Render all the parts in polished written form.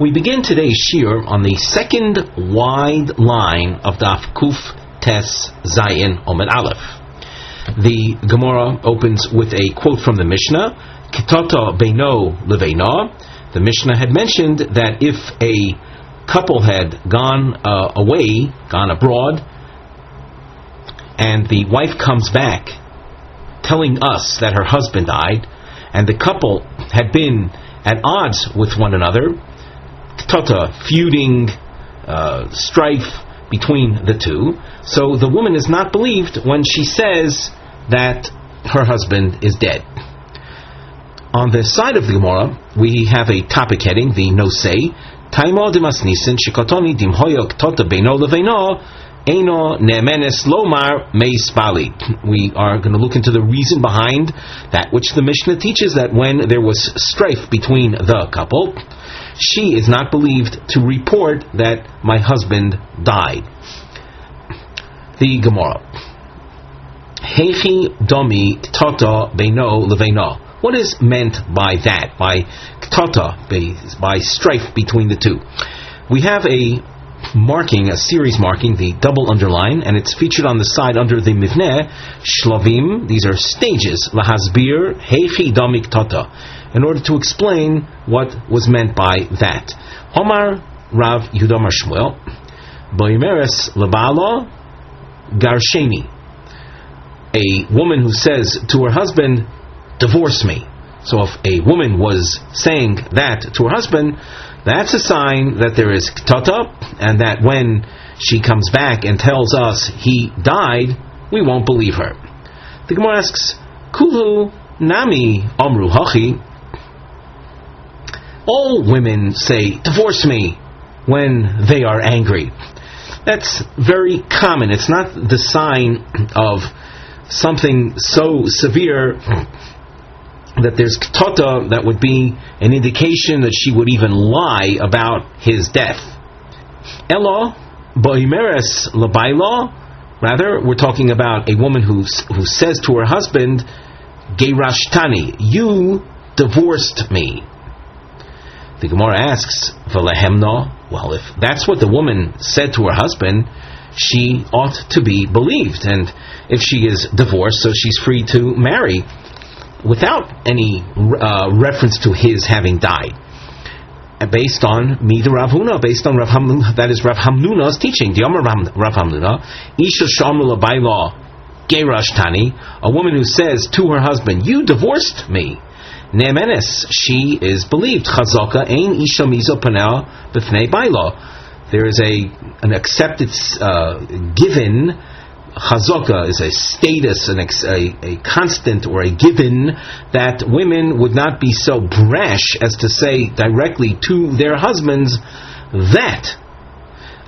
We begin today's shiur on the second wide line of Daf Kuf Tes Zayin Omed Aleph. The Gemara opens with a quote from the Mishnah, Kitata Beino Leveina. The Mishnah had mentioned that if a couple had gone abroad, and the wife comes back telling us that her husband died, and the couple had been at odds with one another, feuding, strife between the two, so the woman is not believed when she says that her husband is dead. On the side of the Gemara, we have a topic heading, the Nosei, Taimo Dimasnisin Shikotoni Dimhoyo Ktota Beino Leveino Eino Nemenes Lomar Meis Bali. We are going to look into the reason behind that which the Mishnah teaches, that when there was strife between the couple, she is not believed to report that my husband died. The Gemara. Heichi domi ktata beino leveino. What is meant by that? By ktata, by strife between the two. We have a marking, a series marking, the double underline, and it's featured on the side under the mivneh, shlavim. These are stages. Lahasbir heichi domi ktata, in order to explain what was meant by that. Omar Rav Yehonasan Shmuel, Boimeres Labala Garsheni. A woman who says to her husband, divorce me. So if a woman was saying that to her husband, that's a sign that there is ktata, and that when she comes back and tells us he died, we won't believe her. The Gemara asks, Kulu nami amru hachi. All women say, divorce me, when they are angry. That's very common. It's not the sign of something so severe that there's ktata that would be an indication that she would even lie about his death. Elo boimeres labaila. Rather, we're talking about a woman who says to her husband, geirashtani, you divorced me. The Gemara asks, V'lehemna, well, if that's what the woman said to her husband, she ought to be believed. And if she is divorced, so she's free to marry without any reference to his having died. Based on Mida Rav Huna, based on Rav Hamnuna, that is Rav Hamnuna's teaching. The Amar Rav Hamnuna, Isha Shamula Baila Geirashtani, a woman who says to her husband, you divorced me. Ne'emenes, she is believed. Chazaka ein isha mizo panel b'fnei baila. There is an accepted given. Chazaka is a status, a constant or a given, that women would not be so brash as to say directly to their husbands that,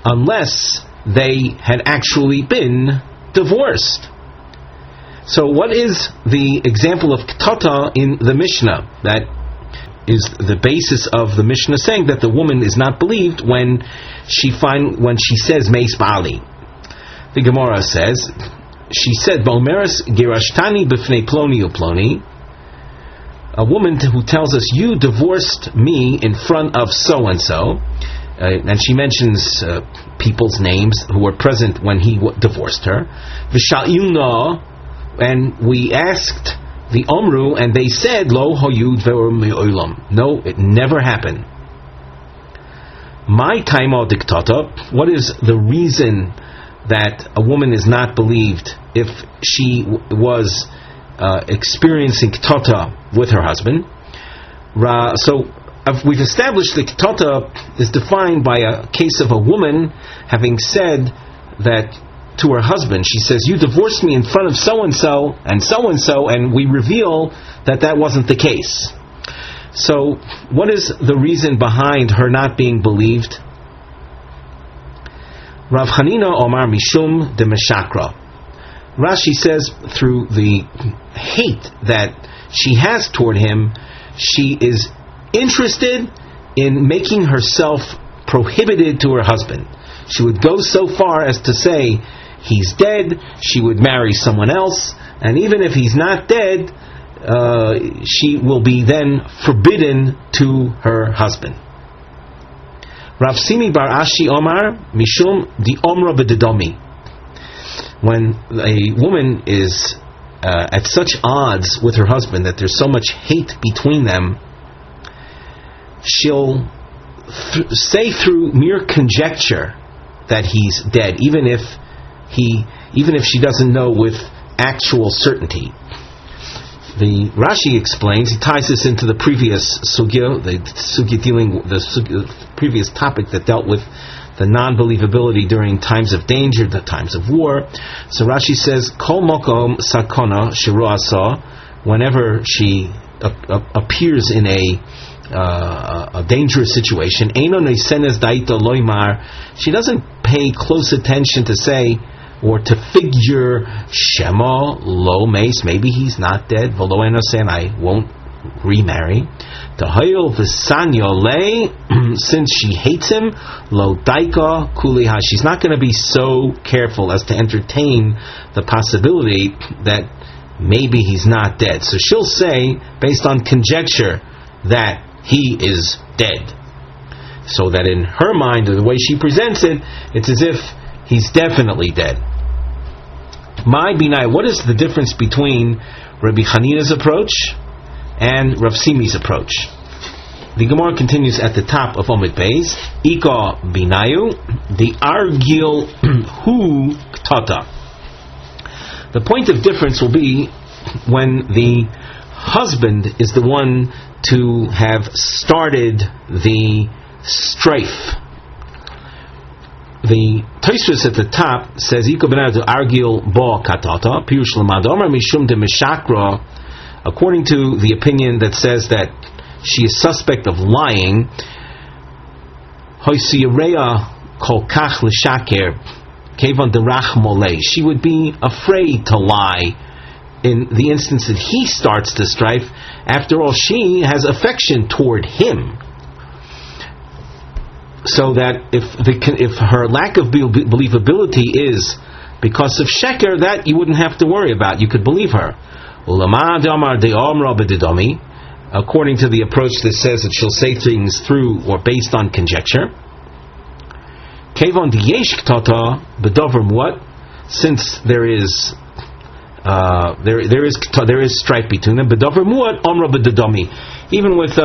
unless they had actually been divorced. So what is the example of ktata in the Mishnah? That is the basis of the Mishnah saying that the woman is not believed when she says meis bali. The Gemara says, she said, Bo'meres girashtani b'fnei ploni uploni. A woman who tells us, you divorced me in front of so-and-so. And she mentions people's names who were present when he divorced her. V'sha'ilna, and we asked the Omru, and they said, Lo hoyud ve'or me'olam. No, it never happened. My taima diktata, what is the reason that a woman is not believed if she was experiencing ktata with her husband? So we've established that ktata is defined by a case of a woman having said that to her husband, she says, you divorced me in front of so-and-so and so-and-so, and we reveal that wasn't the case. So what is the reason behind her not being believed? Rav Chanina Omar Mishum de Meshakra. Rashi says, through the hate that she has toward him, she is interested in making herself prohibited to her husband. She would go so far as to say, he's dead, she would marry someone else, and even if he's not dead, she will be then forbidden to her husband. Rav Simi bar Ashi Omar Mishum di Omra b'Dedomi. When a woman is at such odds with her husband that there's so much hate between them, she'll say through mere conjecture that he's dead, even if she doesn't know with actual certainty. The Rashi explains, he ties this into the previous sugya, the previous topic that dealt with the non-believability during times of danger, the times of war. So Rashi says, Kol mokom sakona shiruasa, whenever she appears in a dangerous situation, Eino neisenes daito loimar, she doesn't pay close attention to say or to figure Shema lo meis, maybe he's not dead, v'lo enosen, I won't remarry. Tahayil v'sanyo le, since she hates him, lo daika kuliha, she's not going to be so careful as to entertain the possibility that maybe he's not dead. So she'll say, based on conjecture, that he is dead. So that in her mind, or the way she presents it, it's as if he's definitely dead. My binai, what is the difference between Rabbi Chanina's approach and Rav Simi's approach? The Gemara continues at the top of Omid Beis. Ika binayu, the argil hu ktata. The point of difference will be when the husband is the one to have started the strife. The Tosfos at the top says, "Iko b'nai argil bo katata pirush lamad omer mishum de meshakra." According to the opinion that says that she is suspect of lying, hoisireya kol kach l'shaker kevan derach molei. She would be afraid to lie in the instance that he starts the strife. After all, she has affection toward him. So that if her lack of believability is because of sheker, that you wouldn't have to worry about. You could believe her. According to the approach that says that she'll say things through or based on conjecture. Since there is strife between them, even with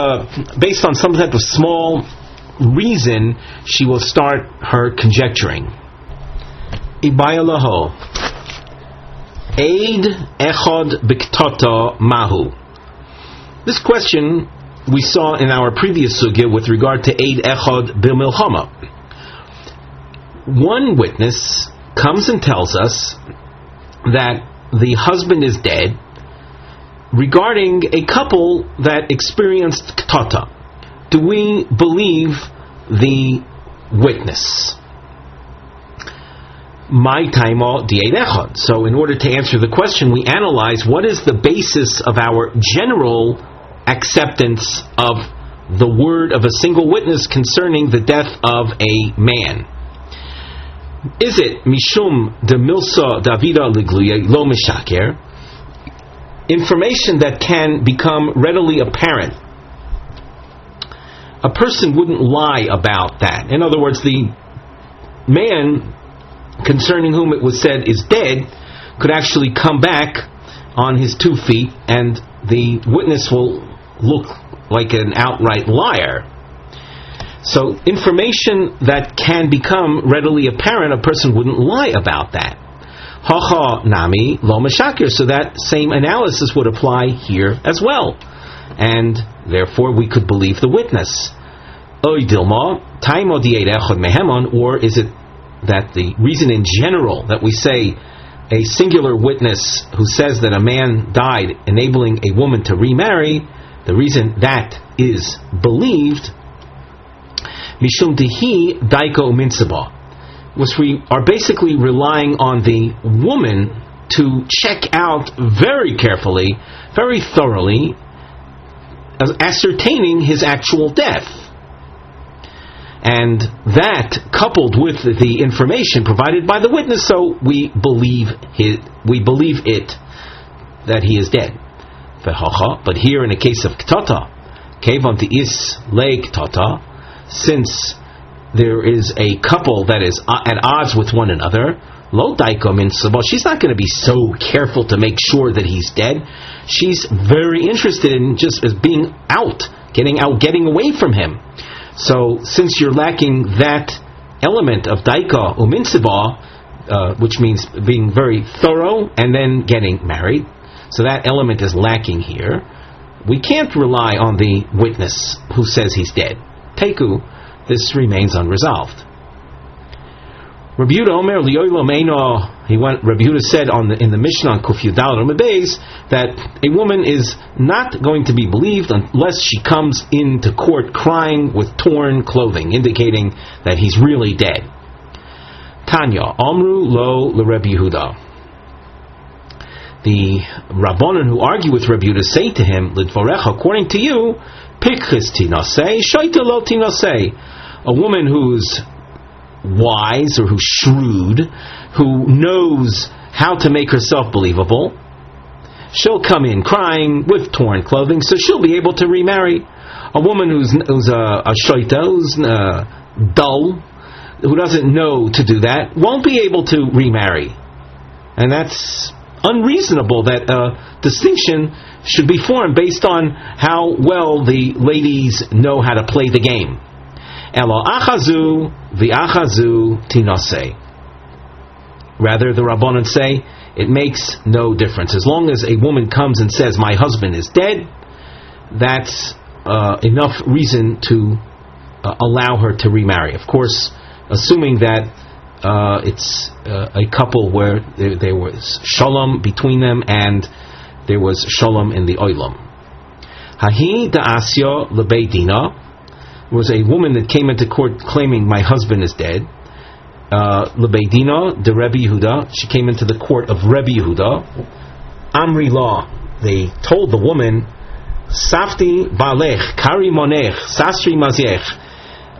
based on some type of small reason, she will start her conjecturing. Ibayalaho Eid echad biktata mahu. This question we saw in our previous sugya with regard to Eid echad b'milchama. One witness comes and tells us that the husband is dead regarding a couple that experienced ktata. Do we believe the witness? My taimo di'ed echad. So in order to answer the question, we analyze what is the basis of our general acceptance of the word of a single witness concerning the death of a man. Is it mishum de milsa davida ligluya lo mishaker? Information that can become readily apparent. A person wouldn't lie about that. In other words, the man concerning whom it was said is dead could actually come back on his 2 feet, and the witness will look like an outright liar. So information that can become readily apparent, a person wouldn't lie about that. Hacha nami lo meshakir. So that same analysis would apply here as well, and therefore we could believe the witness. Oy dilma taimo di'ed echad mehemon, or is it that the reason in general that we say a singular witness who says that a man died enabling a woman to remarry, the reason that is believed, mishum dehi daiko uminsaba, was we are basically relying on the woman to check out very carefully, very thoroughly, ascertaining his actual death. And that, coupled with the information provided by the witness, so we believe it that he is dead. But here in the case of ktata, kevan is le ktata, since there is a couple that is at odds with one another, lo daiko minsabo, she's not going to be so careful to make sure that he's dead. She's very interested in just as being getting away from him. So since you're lacking that element of daika uminsaba, which means being very thorough and then getting married, so that element is lacking here. We can't rely on the witness who says he's dead. Teku, this remains unresolved. Rabbi Yehuda Omer liyoilo meino. Rabbi Yehuda said in the Mishnah on Kuf Yudal Beis that a woman is not going to be believed unless she comes into court crying with torn clothing, indicating that he's really dead. Tanya Amru lo LeRabbi Yehuda. The Rabbanan who argue with Rabbi Yehuda say to him, Lidvorecha, according to you, Pikchis tinasei, Shaita lo tinasei. A woman who's wise or who's shrewd, who knows how to make herself believable, she'll come in crying with torn clothing, so she'll be able to remarry. A woman who's a shaita, who's dull, who doesn't know to do that, won't be able to remarry. And that's unreasonable that distinction should be formed based on how well the ladies know how to play the game. Elo achazu v'achazu tinasei. Rather, the Rabbanan say, it makes no difference. As long as a woman comes and says, my husband is dead, that's enough reason to allow her to remarry. Of course, assuming that it's a couple where there was shalom between them and there was shalom in the oilam. Hahi da'asya lebeidina was a woman that came into court claiming my husband is dead. Lebeidina de Rabbi Yehuda, she came into the court of Rabbi Yehuda. Amri law, they told the woman, Safti balech, kari monech, sasri maziech,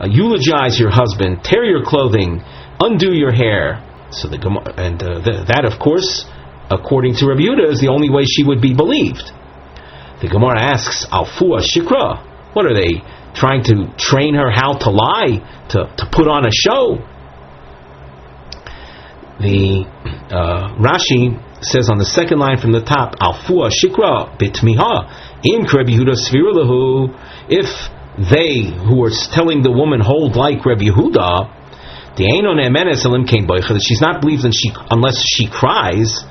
eulogize your husband, tear your clothing, undo your hair. So that, of course, according to Rabbi Yehuda, is the only way she would be believed. The Gemara asks, Alfua shikra, what are they trying to train her how to lie, to put on a show? The Rashi says on the second line from the top, Alfua shikra bitmiha im Rabbi Yehuda sviru lahu. If they who are telling the woman hold like Rabbi Yehuda, that she's not believed unless she cries.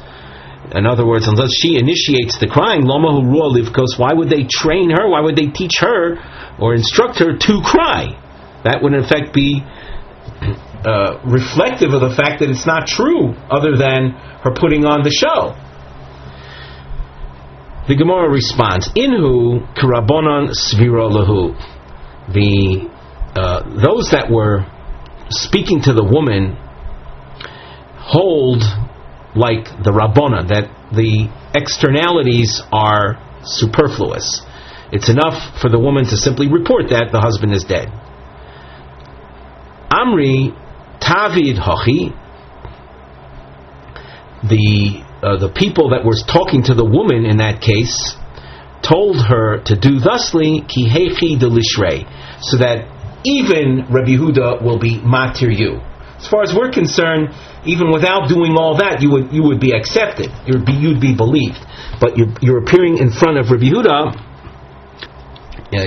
In other words, unless she initiates the crying, why would they train her? Why would they teach her or instruct her to cry? That would in effect be reflective of the fact that it's not true, other than her putting on the show. The Gemara responds, Inhu karabonon svira lahu. Those that were speaking to the woman hold like the Rabbana, that the externalities are superfluous. It's enough for the woman to simply report that the husband is dead. Amri Tavid Hachi, the people that were talking to the woman in that case told her to do thusly, ki hechi delishrei, so that even Rabbi Yehuda will be matir you. As far as we're concerned, even without doing all that, you would be accepted. You'd be believed. But you're appearing in front of Rabbi Yehuda.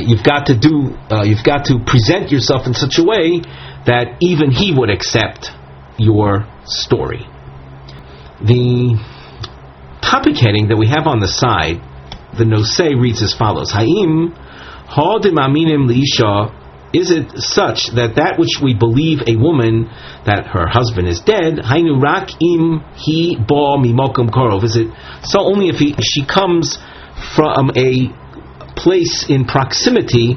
You've got to present yourself in such a way that even he would accept your story. The topic heading that we have on the side, the Nosei, reads as follows: Haim ha demaminim liisha. Is it such that which we believe a woman that her husband is dead, hainu rak im hi ba mimokum korov? Is it so only if she comes from a place in proximity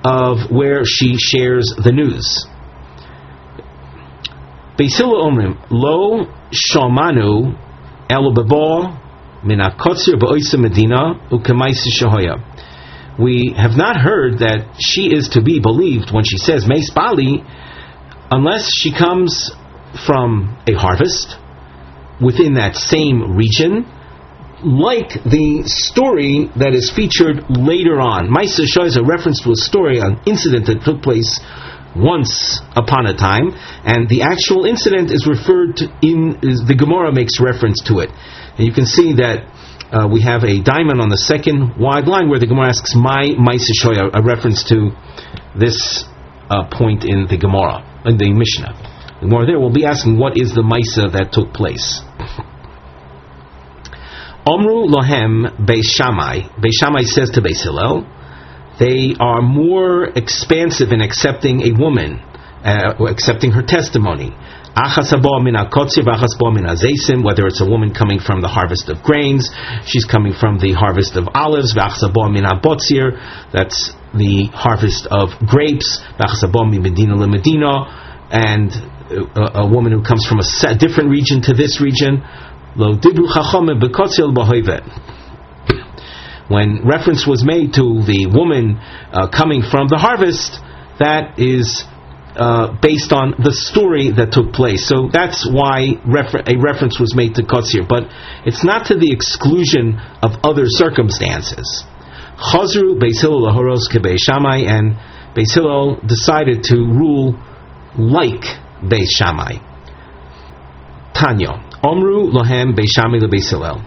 of where she shares the news? Beisila omrim lo shamanu elo bebo min hakotzir ba'oisa medina ukemaisi shahoya. We have not heard that she is to be believed when she says Meis Bali, unless she comes from a harvest within that same region, like the story that is featured later on. Maisa Shah is a reference to a story, an incident that took place once upon a time, and the actual incident is referred to the Gemara makes reference to it. And you can see that we have a diamond on the second wide line where the Gemara asks, "My Maisa Shoya," a reference to this point in the Gemara, in the Mishnah. The Gemara there will be asking, what is the Maisa that took place? Omru Lohem Beis Shammai. Beis Shammai says to Beis Hillel, they are more expansive in accepting a woman, accepting her testimony. Whether it's a woman coming from the harvest of grains, she's coming from the harvest of olives, that's the harvest of grapes, and a woman who comes from a different region to this region. When reference was made to the woman coming from the harvest, that is based on the story that took place. So that's why a reference was made to Kotzir, but it's not to the exclusion of other circumstances. Chazru Beis Hillel lahoros keBeis Shammai, and Beis Hillel decided to rule like Beis Shammai. Tanya, Omru lohem Beis Shammai leBeis Hillel.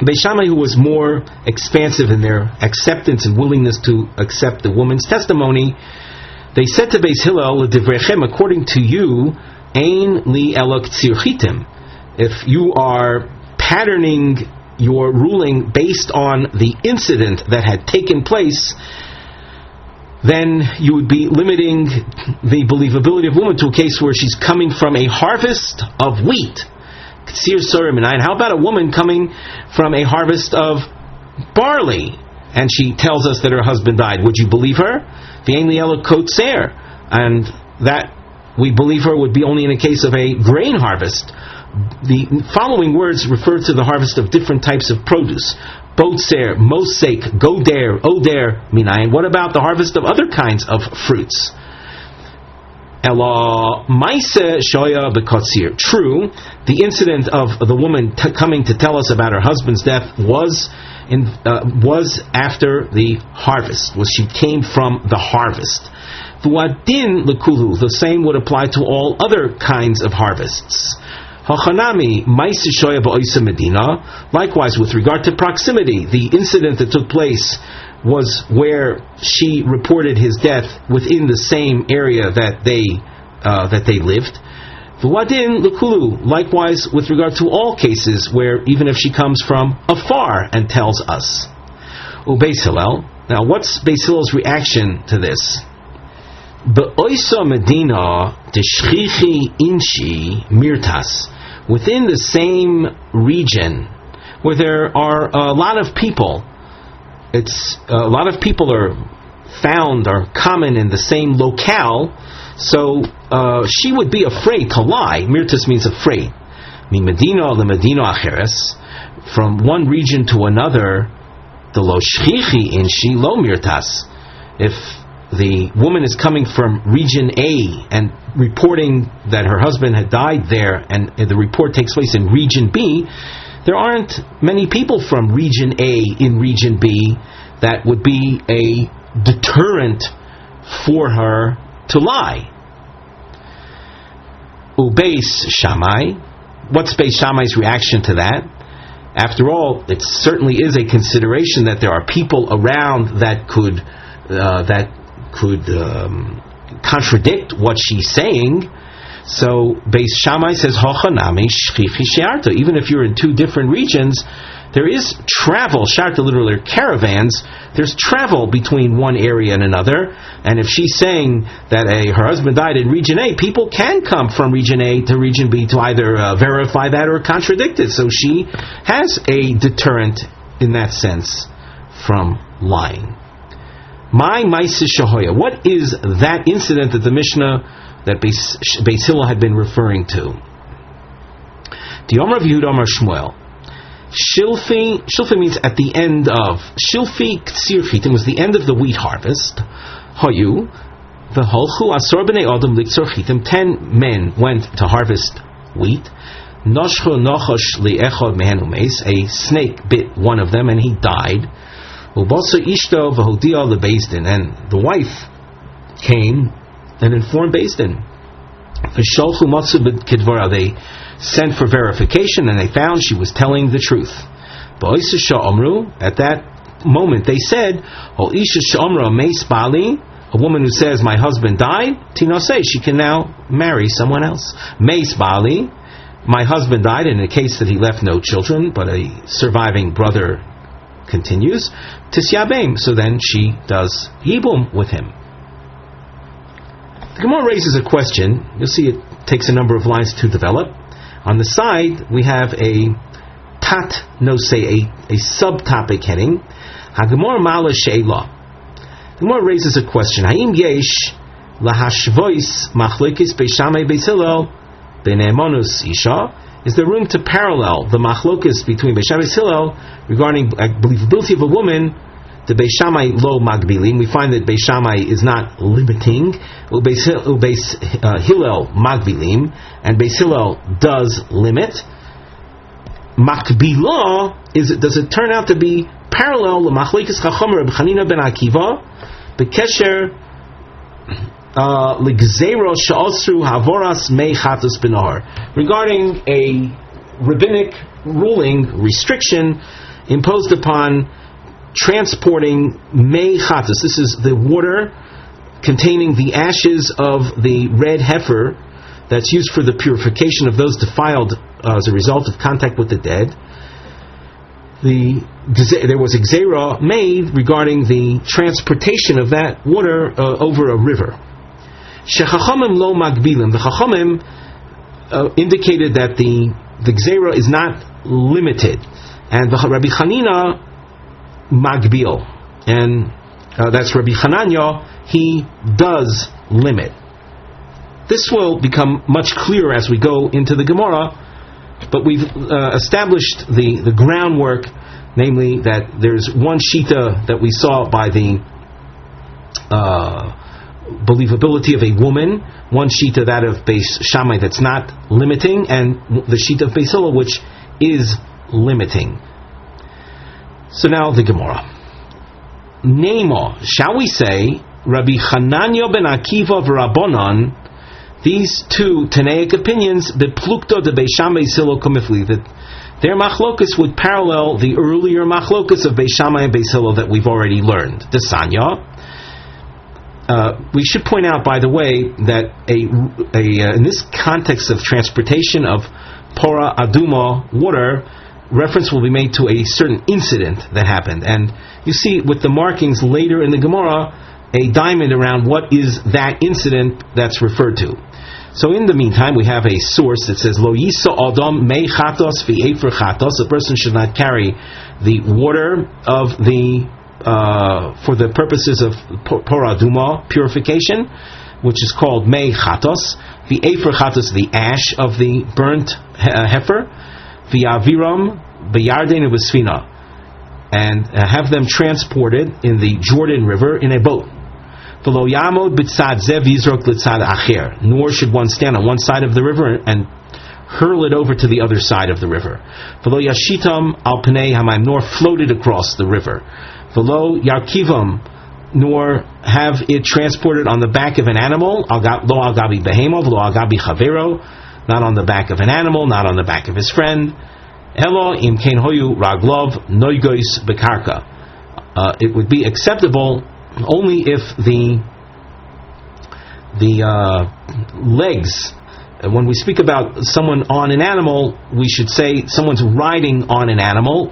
Beis Shammai, who was more expansive in their acceptance and willingness to accept the woman's testimony, they said to Beis Hillel, according to you, ein li elo k'tzir chitim. If you are patterning your ruling based on the incident that had taken place, then you would be limiting the believability of woman to a case where she's coming from a harvest of wheat. How about a woman coming from a harvest of barley, and she tells us that her husband died? Would you believe her? And that we believe her would be only in a case of a grain harvest. The following words refer to the harvest of different types of produce. Botzer, mosek, goder, oder, minayin. What about the harvest of other kinds of fruits? Ela maise shoya bekotzir. True, the incident of the woman coming to tell us about her husband's death was after the harvest. She came from the harvest. V'adin lekulu. The same would apply to all other kinds of harvests. Hachanami maise shoya ba'oisa medina. Likewise, with regard to proximity, the incident that took place was where she reported his death within the same area that they lived. V'wadin l'kulu. Likewise, with regard to all cases where even if she comes from afar and tells us. Beis Hillel. Now, what's Beis Hillel's reaction to this? Be'oisa medina deshchichi inshi mirtas. Within the same region where there are a lot of people, a lot of people are common in the same locale, so she would be afraid to lie. Mirtas means afraid. Medina le medina acheres, from one region to another, the lo shchichi in she lo mirtas. If the woman is coming from region A and reporting that her husband had died there, and the report takes place in region B, there aren't many people from region A in region B that would be a deterrent for her to lie. Beis Shammai. What's Beis Shammai's reaction to that? After all, it certainly is a consideration that there are people around that could contradict what she's saying. So Beis Shammai says, Hochanami shchichi she'arta. Even if you're in two different regions, there is travel, sharta literally caravans, there's travel between one area and another, and if she's saying that her husband died in region A, people can come from region A to region B to either verify that or contradict it. So she has a deterrent in that sense from lying. My Maisa Shahoya. What is that incident that the Mishnah, that Beis Hillel had been referring to? The HaRav Yehonasan Shmuel. Shilfi means at the end of. Shilfi k'tzir chitim was the end of the wheat harvest. Hayu v'holchu asor b'nei adam liktzor chitim. 10 men went to harvest wheat. Noshcho nochosh li'echod mehen umeis. A snake bit one of them and he died. Ubosa ishto v'hodia lebezdin. And the wife came an informed Beis Din. They sent for verification, and they found she was telling the truth. At that moment they said, a woman who says my husband died, she can now marry someone else. My husband died in a case that he left no children, but a surviving brother continues. So then she does yibum with him. The Gemara raises a question. You'll see it takes a number of lines to develop. On the side we have a subtopic heading. HaGemara Mala She'ela. The Gemara raises a question. Ha'im yesh lahashvois machlokes Beis Shammai Beis Hillel b'ne'emonus isha? Is there room to parallel the machlokes between Beis Shammai and Beis Hillel regarding believability of a woman? The Beis Shammai lo magbilim. We find that Beis Shammai is not limiting. Beis Hillel magbilim, and Beis Hillel does limit. Makbilah does it turn out to be parallel to machlokes Chacham Reb Chanina ben Akiva b'kesher l'gzeiro she'osru havoras mei chatos b'nahar, regarding a rabbinic ruling restriction imposed upon transporting mei chatos. This is the water containing the ashes of the red heifer that's used for the purification of those defiled as a result of contact with the dead. There was a gzeira made regarding the transportation of that water over a river. Shechachamim lo magbilim. The Chachamim indicated that the gzeira is not limited, and the Rabbi Chanina magbil, and that's Rabbi Hananya, he does limit. This will become much clearer as we go into the Gemara, but we've established the groundwork, namely that there's one shita that we saw by the believability of a woman, one shita that of Beis Shammai that's not limiting, and the shita of Beis Hillel which is limiting. So now the Gemara. Nemo, shall we say, Rabbi Hananya ben Akiva v'Rabbanan, these two Tanaic opinions, beplukto de Beis Shammai Hillel komifli, that their machlokus would parallel the earlier machlokus of Beis Shammai and Beis Hillel that we've already learned. The Sanya. We should point out, by the way, that in this context of transportation of Pora Aduma water, reference will be made to a certain incident that happened. And you see with the markings later in the Gemara, a diamond around what is that incident that's referred to. So in the meantime, we have a source that says, Lo yisa adam mei chatos v'efer chatos. A person should not carry the water of the for the purposes of Pora Aduma purification, which is called mei chatos. The efer chatos, the ash of the burnt heifer. V'yaviram b'yarden v'sfina, and have them transported in the Jordan River in a boat. V'lo yamod b'tzad zev yizrok l'tzad acher. Nor should one stand on one side of the river and hurl it over to the other side of the river. V'lo yashitam al pnei hamayim, nor float it across the river. V'lo yarkivam, nor have it transported on the back of an animal. Lo al gabi behemo, v'lo al gabi chavero, not on the back of an animal, not on the back of his friend. Elo im kein hoyu raglov noigois bekarka. It would be acceptable only if the legs. When we speak about someone on an animal, we should say someone's riding on an animal,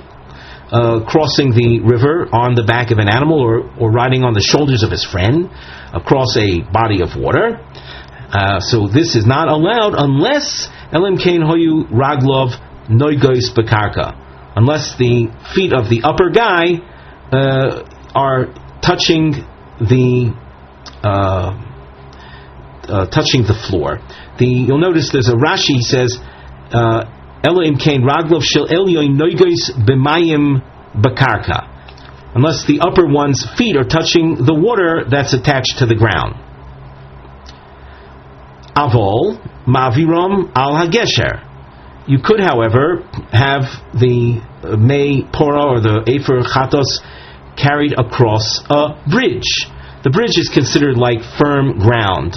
crossing the river on the back of an animal, or riding on the shoulders of his friend across a body of water. So this is not allowed unless elim kein hoyu raglov noigois bekarka, unless the feet of the upper guy are touching the floor. You'll notice there's a Rashi, he says elim kein raglov shel elyon noigois b'mayim bekarka, unless the upper one's feet are touching the water that's attached to the ground. Avol maviram al hagesher. You could, however, have the mei pora or the efer chatos carried across a bridge. the bridge is considered like firm ground.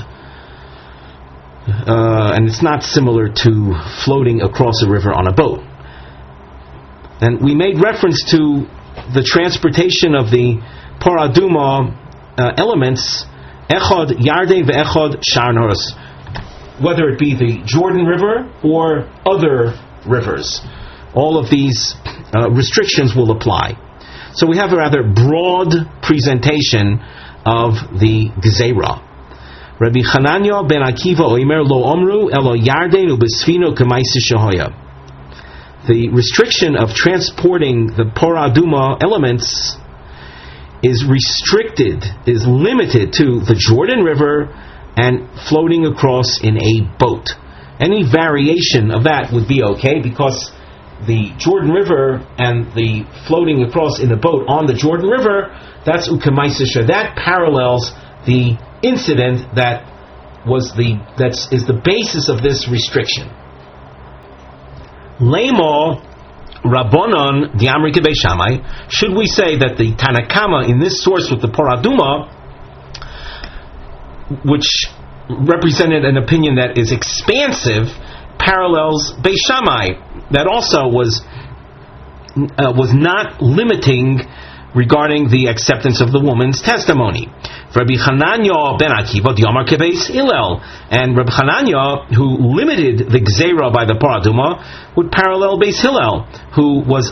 And it's not similar to floating across a river on a boat. And we made reference to the transportation of the paraduma elements, echad yarden ve'echad shar noros, whether it be the Jordan River or other rivers. All of these restrictions will apply. So we have a rather broad presentation of the Gezerah. Rabbi Chananya ben Akiva oimer lo omru elo yarden ubesfino k'maisi shehoya. The restriction of transporting the paraduma elements is limited to the Jordan River and floating across in a boat. Any variation of that would be okay, because the Jordan River and the floating across in a boat on the Jordan River, that's ukemaisisha. That parallels the incident that is the basis of this restriction. Lemo Rabbonon Diamri Kebei Shammai. Should we say that the Tanakama in this source with the Paraduma, which represented an opinion that is expansive, parallels Beis Shammai, that also was not limiting regarding the acceptance of the woman's testimony. Rabbi Chananya ben Akiva Diamar Kebeis Hillel, and Rabbi Chananya, who limited the Gezerah by the Paraduma, would parallel Beis Hillel, who was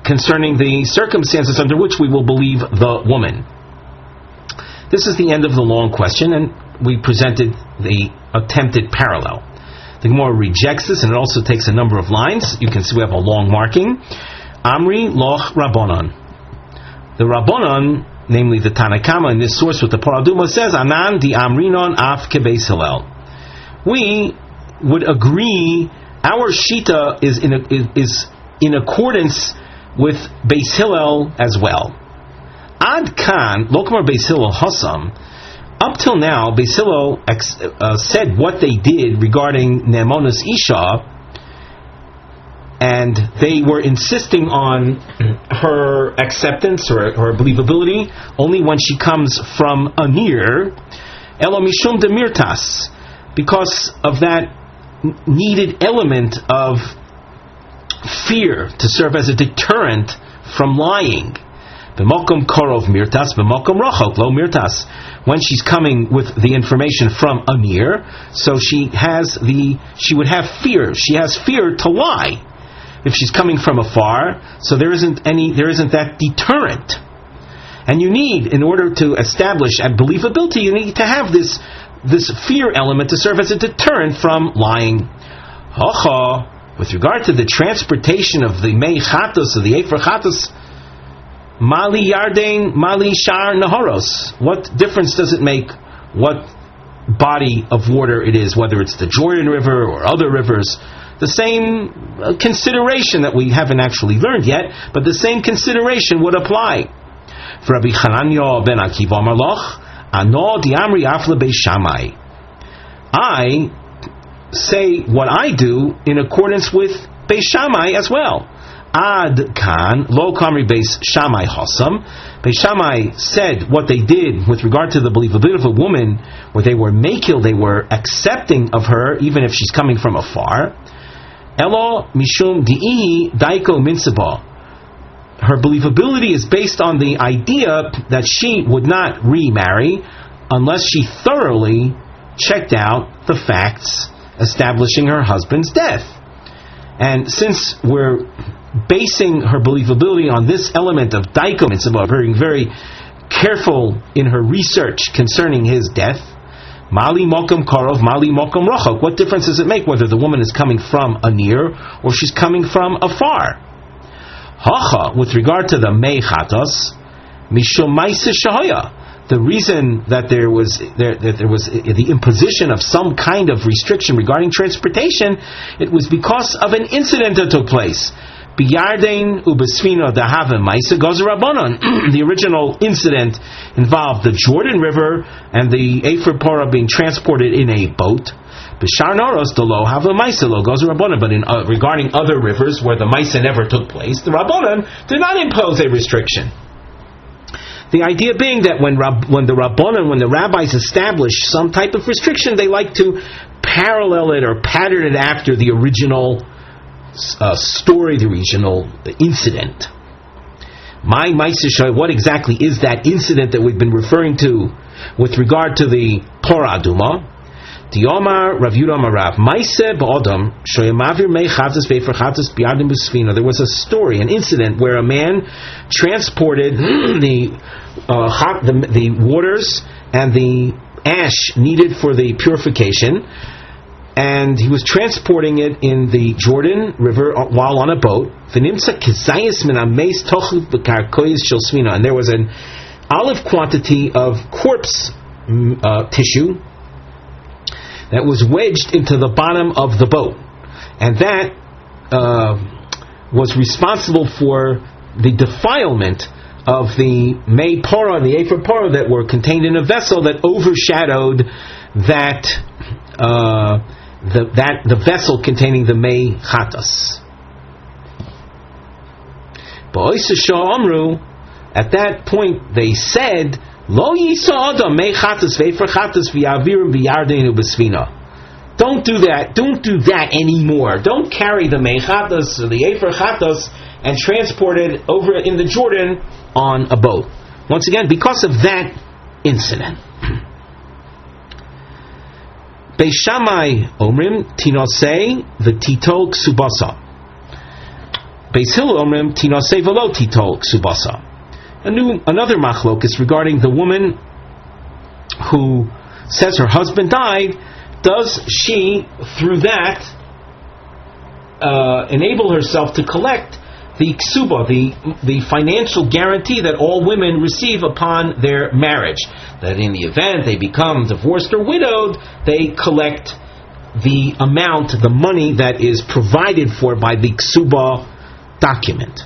concerning the circumstances under which we will believe the woman. This is the end of the long question, and we presented the attempted parallel. The Gemara rejects this, and it also takes a number of lines. You can see we have a long marking. Amri loch Rabbanon. The Rabbanon, namely the Tanakama in this source with the Paraduma, says, Anan di Amrinon af kebeis Hillel. We would agree, our Shita is in accordance with Beis Hillel as well. Ad kan, lokmar Beis Hillel hasam. Up till now, Beis Hillel said what they did regarding Ne'emonos Isha, and they were insisting on her acceptance or her believability only when she comes from a near, elo mishum de mirtas, because of that needed element of fear to serve as a deterrent from lying. B'mokom korov mirtas, b'mokom rachok lo mirtas. When she's coming with the information from a near, so she would have fear. She has fear to lie if she's coming from afar. So there isn't that deterrent. And you need, in order to establish believability, you need to have this fear element to serve as a deterrent from lying. With regard to the transportation of the mei chatos, of the efer chatos, Mali Yarden, Mali Shar Naharos. What difference does it make what body of water it is, whether it's the Jordan River or other rivers? The same consideration that we haven't actually learned yet, but the same consideration would apply. For Rabbi Chananya ben Akiva Marloch, Ano Diamri Afla Beis Shammai. I say what I do in accordance with Beis Shammai as well. Ad kan lo kamri Beis Shammai hasam. Beis Shammai said what they did with regard to the believability of a woman, where they were makil, they were accepting of her even if she's coming from afar. Elo mishum di'i daiko minsaba. Her believability is based on the idea that she would not remarry unless she thoroughly checked out the facts establishing her husband's death. And since we're basing her believability on this element of daiko mitzvah, being very careful in her research concerning his death, mali mokum karov, mali mokum rachok. What difference does it make whether the woman is coming from a near or she's coming from afar? Hacha, with regard to the mei chatos, mishum ma'aseh shahaya. The reason that there was the imposition of some kind of restriction regarding transportation, it was because of an incident that took place. Biyarden ubesfino dahava ma'aseh gozer rabbanon. The original incident involved the Jordan River and the Efer Porah being transported in a boat. B'shar noros delo hava ma'aseh lo gozer rabbanon. But regarding other rivers where the ma'aseh never took place, the rabbanon did not impose a restriction. The idea being that when the rabbis establish some type of restriction, they like to parallel it or pattern it after the original story, the original incident. What exactly is that incident that we've been referring to with regard to the Torah Duma? The Omar Rav Yehonasan Rav Maise Ba'odam Shoyamavir Mei Chatas Ve'fer Chatas Biyadim B'Sfina. There was a story, an incident where a man transported the waters and the ash needed for the purification, and he was transporting it in the Jordan River while on a boat. And there was an olive quantity of corpse tissue that was wedged into the bottom of the boat, and that was responsible for the defilement of the Mei Porah and the Efer Porah that were contained in a vessel that overshadowed the vessel containing the Mei Chatas. At that point they said, Lo yisa adam mei chatas ve'fer chatas v'yavirim v'yardenu b'sfina. Don't do that anymore. Don't carry the mei chatas or the efer chatas and transport it over in the Jordan on a boat. Once again, because of that incident. Beis Shammai omrim tinosei v'titol ksubasa. Beis Hillel omrim tinosei v'lo titol ksubasa. Another machlokes regarding the woman who says her husband died. Does she, through that, enable herself to collect the ksuba, the financial guarantee that all women receive upon their marriage? That in the event they become divorced or widowed, they collect the amount, the money that is provided for by the ksuba document.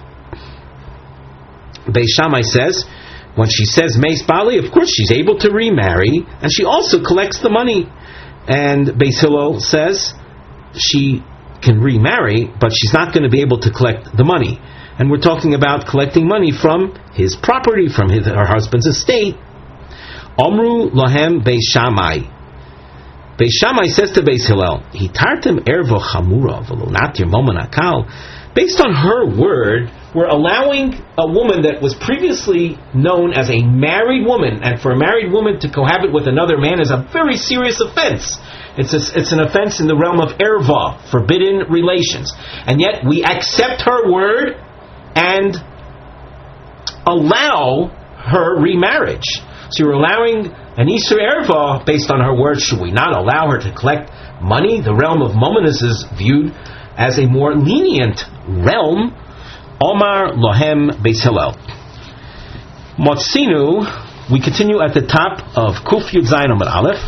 Beis Shammai says, when she says Meis Bali, of course she's able to remarry, and she also collects the money. And Beis Hillel says she can remarry, but she's not going to be able to collect the money. And we're talking about collecting money from his property, from her husband's estate. Omru lohem Beis Shammai. Beis Shammai says to Beis Hillel, Hitartem ervo chamura v'lo natir momen akal. Based on her word, we're allowing a woman that was previously known as a married woman, and for a married woman to cohabit with another man is a very serious offense. It's an offense in the realm of erva, forbidden relations. And yet we accept her word and allow her remarriage. So you're allowing an Isur erva based on her word. Should we not allow her to collect money? The realm of mominus is viewed as a more lenient realm. Omar lohem Beis Hillel. Motzinu, we continue at the top of Kuf Yud Zayin Amud Aleph.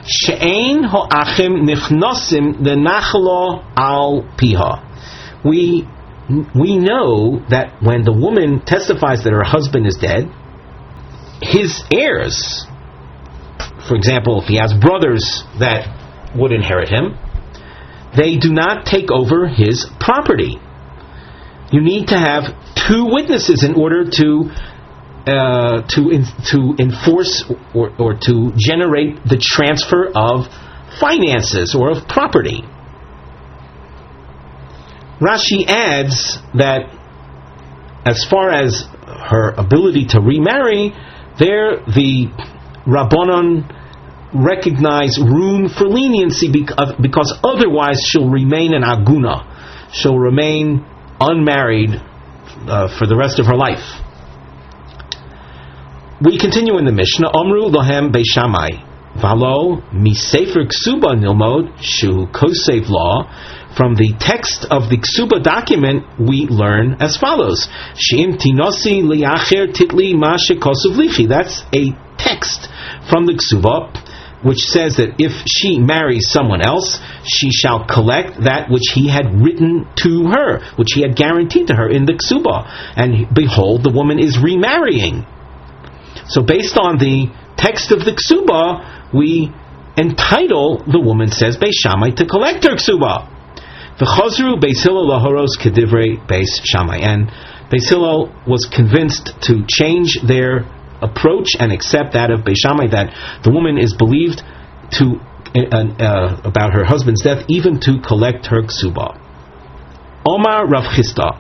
She'ein ho'achim nichnosim lenachlo al piha. We know that when the woman testifies that her husband is dead, his heirs, for example, if he has brothers that would inherit him, they do not take over his property. You need to have two witnesses in order to enforce or to generate the transfer of finances or of property. Rashi adds that as far as her ability to remarry, there the Rabbanon recognize room for leniency because otherwise she'll remain an aguna. She'll remain unmarried for the rest of her life. We continue in the Mishnah. Omru lohem Beis Shammai valo misefer ksuba nilmod shu kosev law. From the text of the ksuba document, we learn as follows: She'im tinosi liacher titli ma shekosuv lichi. That's a text from the ksuba which says that if she marries someone else, she shall collect that which he had written to her, which he had guaranteed to her in the ksuba. And behold, the woman is remarrying. So based on the text of the ksuba, we entitle the woman, says Beis Shammai, to collect her ksuba. V'chazru Beis Hillel lahoros kedivrei Beis Shammai. And Beis Hillel was convinced to change their approach and accept that of Beis Shammai, that the woman is believed to about her husband's death, even to collect her ksuba. Omar Rav Chisda,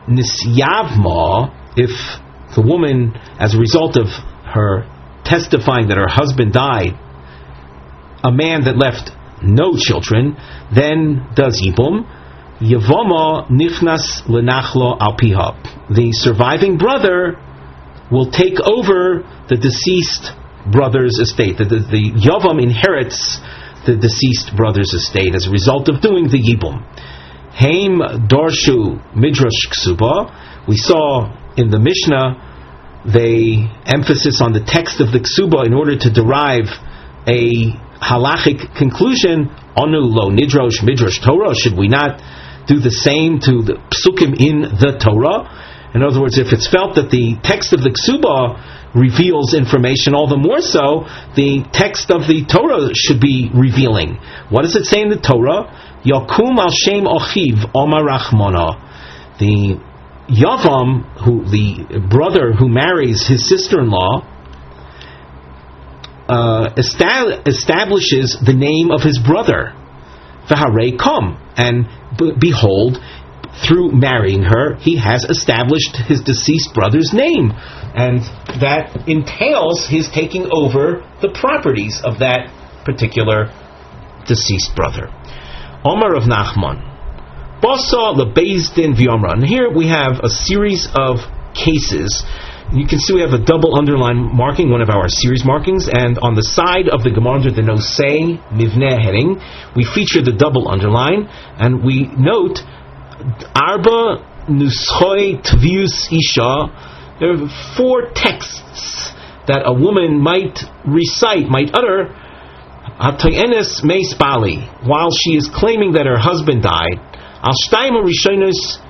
Nisyavma, if the woman, as a result of her testifying that her husband died, a man that left no children, then does Yibum, Yevamos nichnas lenachlo al piha. The surviving brother will take over the deceased brother's estate. The Yavam inherits the deceased brother's estate as a result of doing the Yibum. Haim Darshu Midrash Ksuba. We saw in the Mishnah the emphasis on the text of the Ksuba in order to derive a halachic conclusion. Anu lo nidrosh midrash Torah. Should we not do the same to the psukim in the Torah? In other words, if it's felt that the text of the Ksuba reveals information, all the more so the text of the Torah should be revealing. What does it say in the Torah? Yakum al shem ochiv omar rachmona. The Yavam, the brother who marries his sister-in-law, establishes the name of his brother. V'harei kom, and behold, through marrying her, he has established his deceased brother's name, and that entails his taking over the properties of that particular deceased brother. Omar of Nachman, Basa lebezdin v'yomra. And here we have a series of cases. You can see we have a double underline marking, one of our series markings, and on the side of the Gemara under the Nosei Mivneh heading, we feature the double underline, and we note Arba Nuschoi Tvius Isha. There are 4 texts that a woman might recite, might utter, Hatoyenes Meis Bali, while she is claiming that her husband died. Al Shtaim Rishonos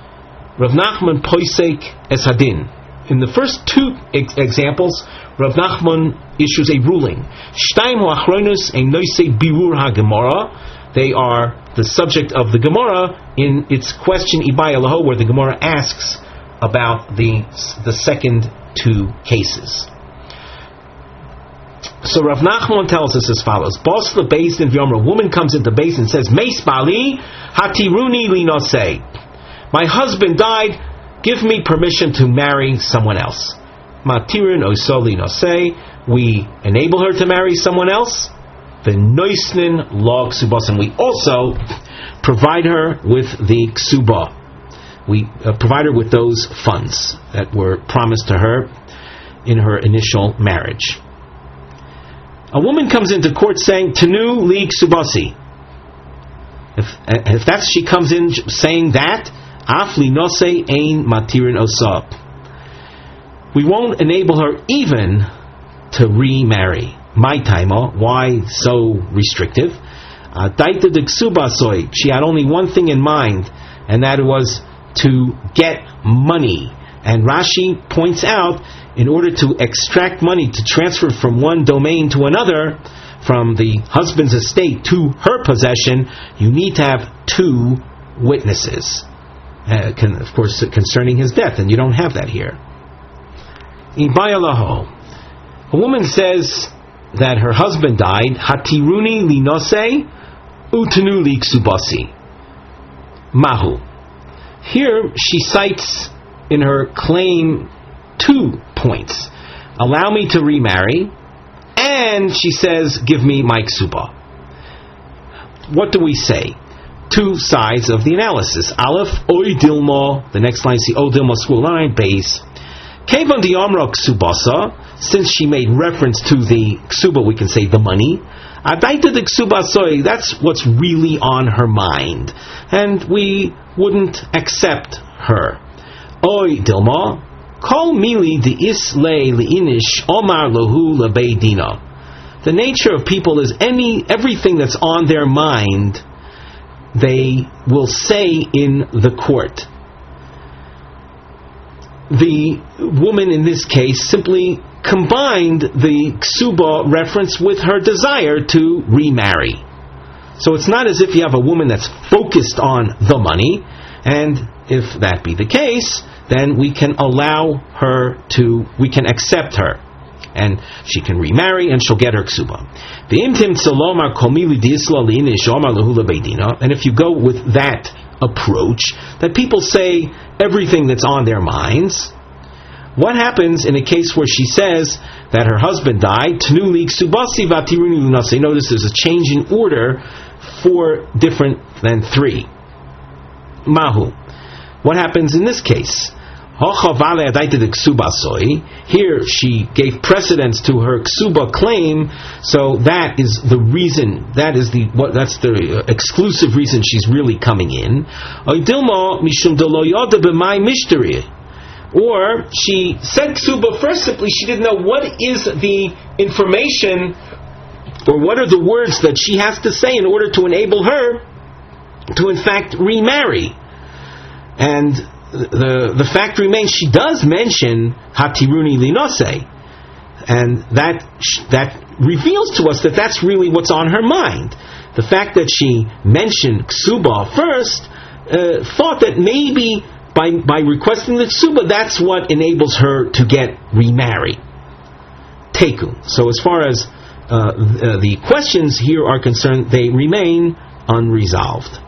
Rav Nachman Poisek Es Hadin. In the first 2 examples, Rav Nachman issues a ruling. Shtaim Ha'achronos Ein Noisei Birur HaGemara. They are the subject of the Gemara in its question Ibaya Laho, where the Gemara asks about the second 2 cases. So Rav Nachman tells us as follows: Bos lebeis din v'yomer. A woman comes into the base and says, Meis bali hatiruni li nosei. My husband died. Give me permission to marry someone else. Matirin oso li nosei. We enable her to marry someone else. V'noisnin lo ksubas, and we also provide her with the ksuba. We provide her with those funds that were promised to her in her initial marriage. A woman comes into court saying, Tenu li ksubasi. If that's, she comes in saying that, Af li nosei ein matirin osa. We won't enable her even to remarry. My taima, why so restrictive? Daita de ksubasoi. She had only one thing in mind, and that was to get money. And Rashi points out, in order to extract money, to transfer from one domain to another, from the husband's estate to her possession, you need to have 2 witnesses. Of course, concerning his death, and you don't have that here. Ibaya laho. A woman says that her husband died. Hatiruni li nosei utenu li ksubasi. Mahu. Here she cites in her claim 2 points. Allow me to remarry, and she says, give me my ksuba. What do we say? 2 sides of the analysis. Aleph, oy dilma, the next line, see, o dilma, school line, base. Kevan di amra ksubasa, since she made reference to the ksuba, we can say the money. Adaita de ksubasoi, that's what's really on her mind. And we wouldn't accept her. Oy dilma, kol mili di islay liinish omar lahu lebeidina. The nature of people is everything that's on their mind, they will say in the court. The woman in this case simply combined the ksuba reference with her desire to remarry. So it's not as if you have a woman that's focused on the money, and if that be the case, then we can accept her. and she can remarry, and she'll get her ksuba. And if you go with that approach, that people say everything that's on their minds, what happens in a case where she says that her husband died? Notice there's a change in order, 4 different than 3. Mahu. What happens in this case? Here she gave precedence to her ksuba claim, so that is the reason. That's the exclusive reason she's really coming in. Or she said ksuba first, simply she didn't know what is the information, or what are the words that she has to say in order to enable her to in fact remarry. And the fact remains, she does mention hatiruni linose, and that reveals to us that that's really what's on her mind. The fact that she mentioned ksuba first, thought that maybe by requesting the ksuba, that's what enables her to get remarried. Teku. So as far as the questions here are concerned, they remain unresolved.